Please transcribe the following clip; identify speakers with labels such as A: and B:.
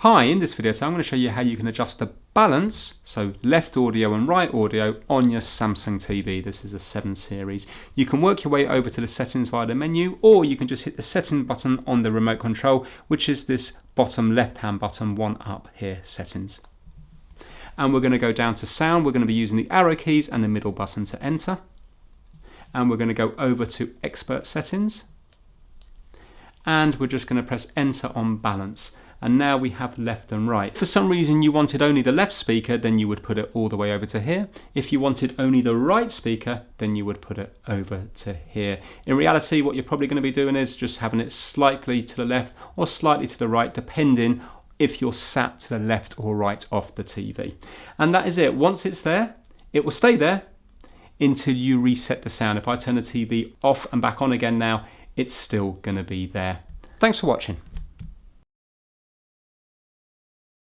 A: Hi, in this video I'm going to show you how you can adjust the balance, so left audio and right audio, on your Samsung TV. This is a 7 series. You can work your way over to the settings via the menu, or you can just hit the setting button on the remote control, which is this bottom left hand button, one up here, settings. And we're going to go down to sound. We're going to be using the arrow keys and the middle button to enter. And we're going to go over to expert settings. And we're just going to press enter on balance. And now we have left and right. If for some reason you wanted only the left speaker, then you would put it all the way over to here. If you wanted only the right speaker, then you would put it over to here. In reality, what you're probably going to be doing is just having it slightly to the left or slightly to the right, depending if you're sat to the left or right of the TV. And that is it. Once it's there, it will stay there until you reset the sound. If I turn the TV off and back on again now, it's still going to be there. Thanks for watching.